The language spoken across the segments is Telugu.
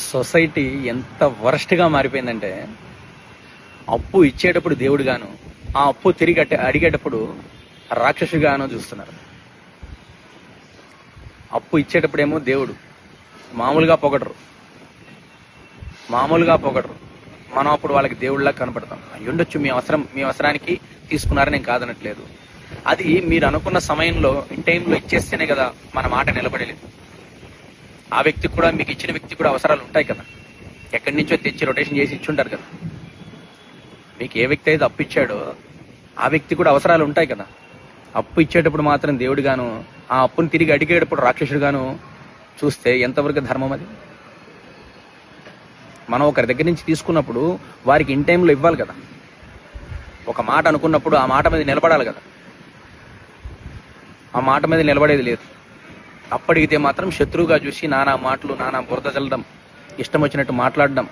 సొసైటీ ఎంత వరస్ట్గా మారిపోయిందంటే, అప్పు ఇచ్చేటప్పుడు దేవుడుగాను, ఆ అప్పు తిరిగి అడిగేటప్పుడు రాక్షసుగాను చూస్తున్నారు. అప్పు ఇచ్చేటప్పుడేమో దేవుడు మామూలుగా పొగడరు. మనం అప్పుడు వాళ్ళకి దేవుళ్ళలా కనపడతాం. అయ్యుండొచ్చు, మీ అవసరానికి తీసుకున్నారని నేను కాదనట్లేదు. అది మీరు అనుకున్న సమయంలో ఇన్ టైంలో ఇచ్చేస్తేనే కదా మన మాట నిలబడలేదు. ఆ వ్యక్తికి కూడా, మీకు ఇచ్చిన వ్యక్తికి కూడా అవసరాలు ఉంటాయి కదా. ఎక్కడి నుంచో తెచ్చి రొటేషన్ చేసి ఇచ్చుంటారు కదా. మీకు ఏ వ్యక్తి అయితే అప్పు ఇచ్చాడో ఆ వ్యక్తి కూడా అవసరాలు ఉంటాయి కదా. అప్పు ఇచ్చేటప్పుడు మాత్రం దేవుడుగాను, ఆ అప్పును తిరిగి అడిగేటప్పుడు రాక్షసుడుగాను చూస్తే ఎంతవరకు ధర్మం అది? మనం ఒకరి దగ్గర నుంచి తీసుకున్నప్పుడు వారికి ఇన్ టైంలో ఇవ్వాలి కదా. ఒక మాట అనుకున్నప్పుడు ఆ మాట మీద నిలబడాలి కదా. ఆ మాట మీద నిలబడేది లేదు. అప్పడిగితే మాత్రం శత్రువుగా చూసి నానా మాటలు, నానా బురద చల్లడం, ఇష్టం వచ్చినట్టు మాట్లాడడం,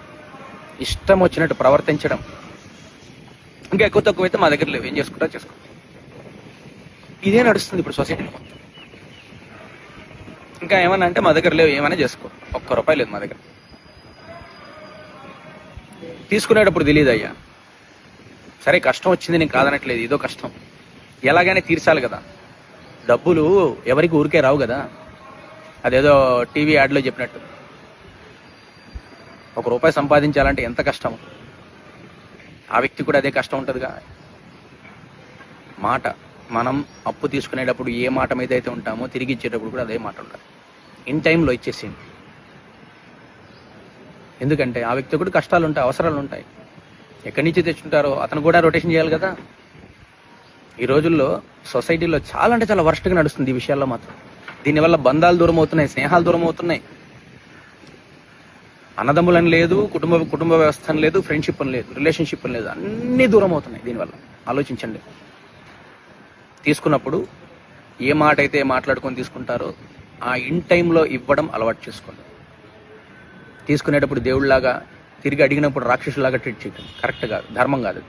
ఇష్టం వచ్చినట్టు ప్రవర్తించడం. ఇంకా ఎక్కువ తక్కువ అయితే మా దగ్గర లేవు, ఏం చేసుకుంటా చేసుకో. ఇదే నడుస్తుంది ఇప్పుడు సొసైటీలో. ఇంకా ఏమన్నా అంటే మా దగ్గర లేవు, ఏమైనా చేసుకో, ₹1 లేదు మా దగ్గర. తీసుకునేటప్పుడు తెలియదు అయ్యా. సరే కష్టం వచ్చింది, నేను కాదనట్లేదు, ఏదో కష్టం ఎలాగైనా తీర్చాలి కదా. డబ్బులు ఎవరికి ఊరికే రావు కదా. అదేదో టీవీ యాడ్లో చెప్పినట్టు ₹1 సంపాదించాలంటే ఎంత కష్టం. ఆ వ్యక్తి కూడా అదే కష్టం ఉంటుందిగా. మాట, మనం అప్పు తీసుకునేటప్పుడు ఏ మాట మీద అయితే ఉంటామో తిరిగి ఇచ్చేటప్పుడు కూడా అదే మాట ఉంటుంది. ఇన్ టైంలో ఇచ్చేసింది. ఎందుకంటే ఆ వ్యక్తి కూడా కష్టాలు ఉంటాయి, అవసరాలు ఉంటాయి. ఎక్కడి నుంచి తెచ్చుంటారో అతను కూడా రొటేషన్ చేయాలి కదా. ఈ రోజుల్లో సొసైటీలో చాలా అంటే చాలా వరస్ట్గా నడుస్తుంది ఈ విషయాల్లో మాత్రం. దీనివల్ల బంధాలు దూరం అవుతున్నాయి, స్నేహాలు దూరం అవుతున్నాయి. అన్నదమ్ములని లేదు, కుటుంబ వ్యవస్థ అని లేదు, ఫ్రెండ్షిప్ అని లేదు, రిలేషన్షిప్ అని లేదు, అన్నీ దూరం అవుతున్నాయి దీనివల్ల. ఆలోచించండి. తీసుకున్నప్పుడు ఏ మాట అయితే మాట్లాడుకొని తీసుకుంటారో ఆ ఇన్ టైంలో ఇవ్వడం అలవాటు చేసుకోండి. తీసుకునేటప్పుడు దేవుళ్లాగా, తిరిగి అడిగినప్పుడు రాక్షసులాగా ట్రీట్ చేయడం కరెక్ట్ కాదు, ధర్మం కాదు.